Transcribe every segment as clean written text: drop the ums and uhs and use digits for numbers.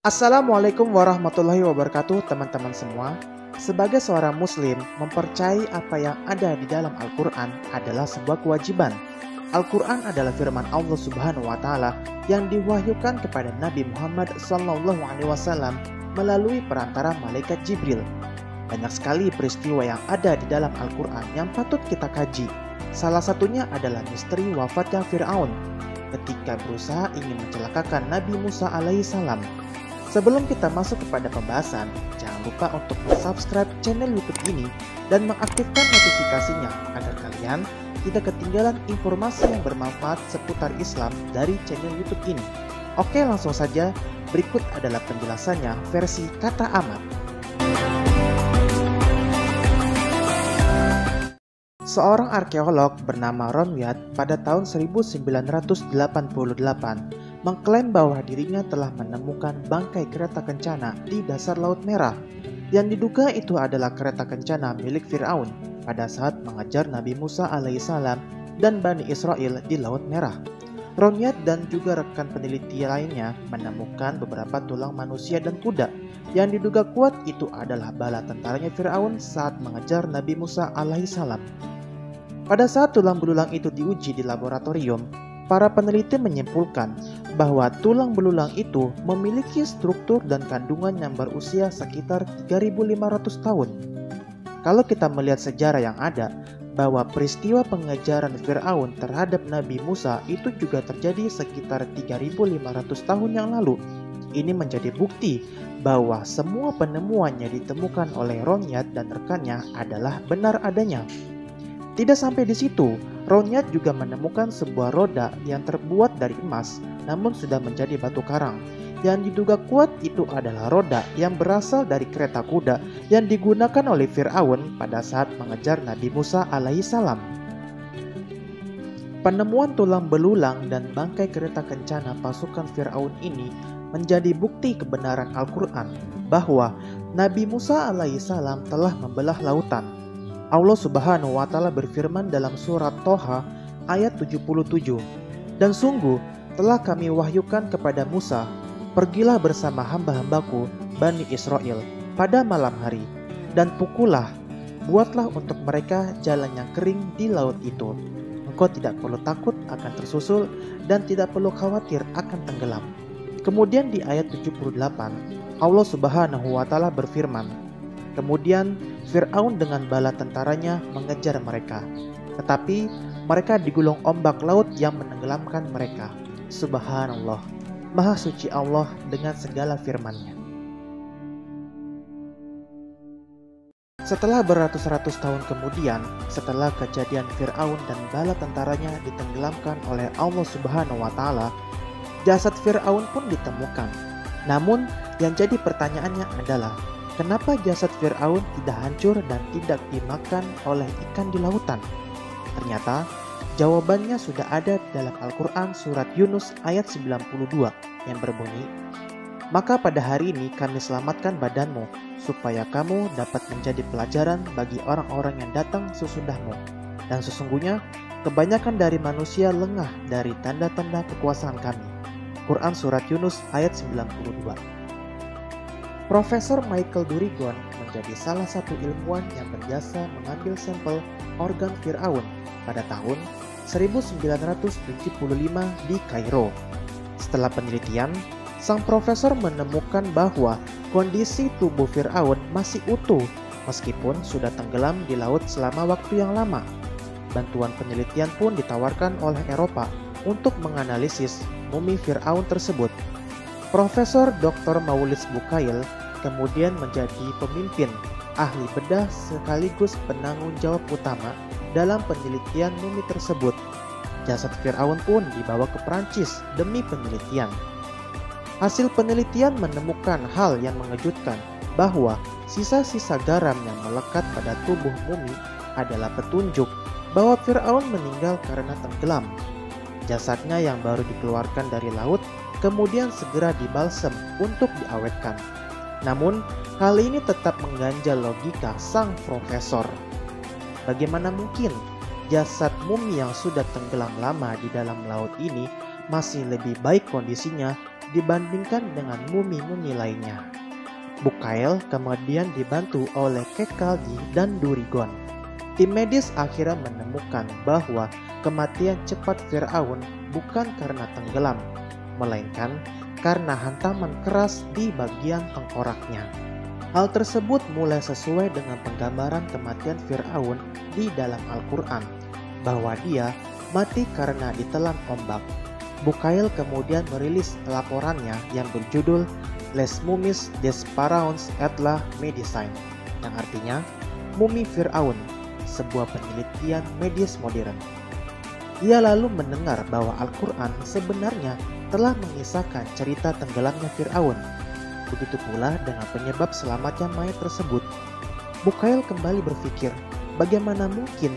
Assalamualaikum warahmatullahi wabarakatuh teman-teman semua. Sebagai seorang muslim, mempercayai apa yang ada di dalam Al-Quran adalah sebuah kewajiban. Al-Quran adalah firman Allah Subhanahu wa Ta'ala yang diwahyukan kepada Nabi Muhammad SAW melalui perantara malaikat Jibril. Banyak sekali peristiwa yang ada di dalam Al-Quran yang patut kita kaji. Salah satunya adalah misteri wafatnya Fir'aun ketika berusaha ingin mencelakakan Nabi Musa alaihissalam. Sebelum kita masuk kepada pembahasan, jangan lupa untuk subscribe channel YouTube ini dan mengaktifkan notifikasinya agar kalian tidak ketinggalan informasi yang bermanfaat seputar Islam dari channel YouTube ini. Oke, langsung saja. Berikut adalah penjelasannya versi kata Ahmad. Seorang arkeolog bernama Ronwiat pada tahun 1988 mengklaim bahwa dirinya telah menemukan bangkai kereta kencana di dasar Laut Merah yang diduga itu adalah kereta kencana milik Fir'aun pada saat mengejar Nabi Musa alaihissalam dan Bani Israel di Laut Merah. Ronwiat dan juga rekan peneliti lainnya menemukan beberapa tulang manusia dan kuda yang diduga kuat itu adalah bala tentaranya Fir'aun saat mengejar Nabi Musa alaihissalam. Pada saat tulang belulang itu diuji di laboratorium, para peneliti menyimpulkan bahwa tulang belulang itu memiliki struktur dan kandungan yang berusia sekitar 3.500 tahun. Kalau kita melihat sejarah yang ada, bahwa peristiwa pengejaran Fir'aun terhadap Nabi Musa itu juga terjadi sekitar 3.500 tahun yang lalu. Ini menjadi bukti bahwa semua penemuan yang ditemukan oleh Ronwiat dan rekannya adalah benar adanya. Tidak sampai di situ, Ronwiat juga menemukan sebuah roda yang terbuat dari emas namun sudah menjadi batu karang. Yang diduga kuat itu adalah roda yang berasal dari kereta kuda yang digunakan oleh Fir'aun pada saat mengejar Nabi Musa alaihissalam. Penemuan tulang belulang dan bangkai kereta kencana pasukan Fir'aun ini menjadi bukti kebenaran Al-Quran bahwa Nabi Musa alaihissalam telah membelah lautan. Allah Subhanahu wa Ta'ala berfirman dalam surat Toha ayat 77, "Dan sungguh telah kami wahyukan kepada Musa, pergilah bersama hamba-hambaku Bani Israel pada malam hari, dan pukullah, buatlah untuk mereka jalan yang kering di laut itu. Engkau tidak perlu takut akan tersusul dan tidak perlu khawatir akan tenggelam." Kemudian di ayat 78, Allah Subhanahu wa Ta'ala berfirman, "Kemudian Fir'aun dengan bala tentaranya mengejar mereka, tetapi mereka digulung ombak laut yang menenggelamkan mereka. Subhanallah, Maha Suci Allah dengan segala firman-Nya." Setelah beratus-ratus tahun kemudian, setelah kejadian Fir'aun dan bala tentaranya ditenggelamkan oleh Allah Subhanahu wa Ta'ala, jasad Fir'aun pun ditemukan. Namun, yang jadi pertanyaannya adalah, kenapa jasad Fir'aun tidak hancur dan tidak dimakan oleh ikan di lautan? Ternyata, jawabannya sudah ada dalam Al-Quran surat Yunus ayat 92 yang berbunyi, "Maka pada hari ini kami selamatkan badanmu, supaya kamu dapat menjadi pelajaran bagi orang-orang yang datang sesudahmu. Dan sesungguhnya, kebanyakan dari manusia lengah dari tanda-tanda kekuasaan kami." Quran surat Yunus ayat 92. Profesor Michael Durigon menjadi salah satu ilmuwan yang berjasa mengambil sampel organ Fir'aun pada tahun 1975 di Kairo. Setelah penelitian, sang profesor menemukan bahwa kondisi tubuh Fir'aun masih utuh meskipun sudah tenggelam di laut selama waktu yang lama. Bantuan penelitian pun ditawarkan oleh Eropa untuk menganalisis mumi Fir'aun tersebut. Profesor Dr. Maulis Bukail kemudian menjadi pemimpin, ahli bedah sekaligus penanggung jawab utama dalam penelitian mumi tersebut. Jasad Fir'aun pun dibawa ke Prancis demi penelitian. Hasil penelitian menemukan hal yang mengejutkan bahwa sisa-sisa garam yang melekat pada tubuh mumi adalah petunjuk bahwa Fir'aun meninggal karena tenggelam. Jasadnya yang baru dikeluarkan dari laut kemudian segera dibalsem untuk diawetkan. Namun, hal ini tetap mengganjal logika sang profesor. Bagaimana mungkin jasad mumi yang sudah tenggelam lama di dalam laut ini masih lebih baik kondisinya dibandingkan dengan mumi-mumi lainnya. Bukhail kemudian dibantu oleh Kekaldi dan Durigon. Tim medis akhirnya menemukan bahwa kematian cepat Fir'aun bukan karena tenggelam, melainkan karena hantaman keras di bagian tengkoraknya. Hal tersebut mulai sesuai dengan penggambaran kematian Fir'aun di dalam Al-Quran, bahwa dia mati karena ditelan ombak. Bukhail kemudian merilis laporannya yang berjudul Les Mumis des Pharaons et la Médecine, yang artinya Mumi Fir'aun, sebuah penelitian medis modern. Ia lalu mendengar bahwa Al-Quran sebenarnya telah mengisahkan cerita tenggelamnya Fir'aun. Begitu pula dengan penyebab selamatnya mayat tersebut. Bukhail kembali berpikir, bagaimana mungkin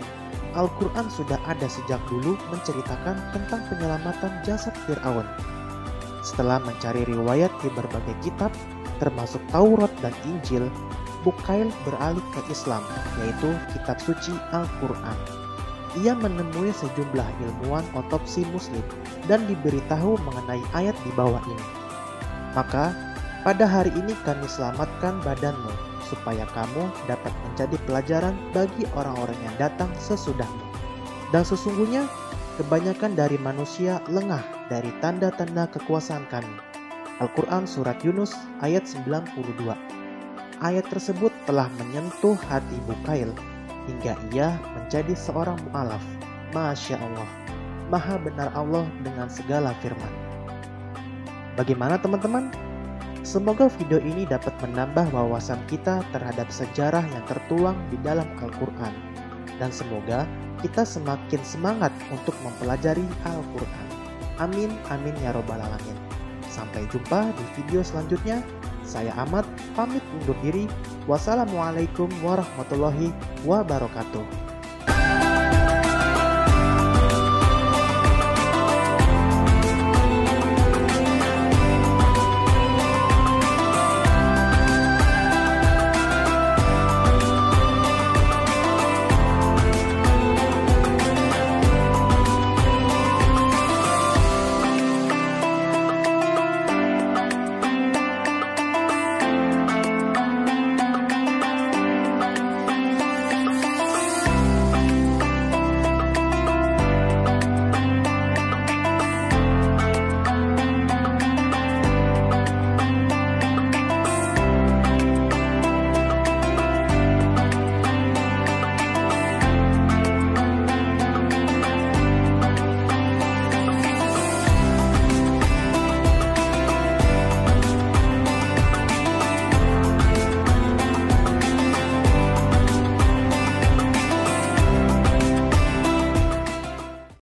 Al-Quran sudah ada sejak dulu menceritakan tentang penyelamatan jasad Fir'aun. Setelah mencari riwayat di berbagai kitab, termasuk Taurat dan Injil, Bukhail beralih ke Islam, yaitu kitab suci Al-Quran. Ia menemui sejumlah ilmuwan otopsi muslim dan diberitahu mengenai ayat di bawah ini. Maka, pada hari ini kami selamatkan badanmu, supaya kamu dapat menjadi pelajaran bagi orang-orang yang datang sesudahmu. Dan sesungguhnya, kebanyakan dari manusia lengah dari tanda-tanda kekuasaan kami. Al-Quran Surat Yunus ayat 92. Ayat tersebut telah menyentuh hati Bukhail hingga ia menjadi seorang mu'alaf. Masya Allah, maha benar Allah dengan segala firman. Bagaimana teman-teman? Semoga video ini dapat menambah wawasan kita terhadap sejarah yang tertuang di dalam Al-Quran. Dan semoga kita semakin semangat untuk mempelajari Al-Quran. Amin, amin ya robbal alamin. Sampai jumpa di video selanjutnya. Saya Ahmad, pamit undur diri. Wassalamualaikum warahmatullahi wabarakatuh.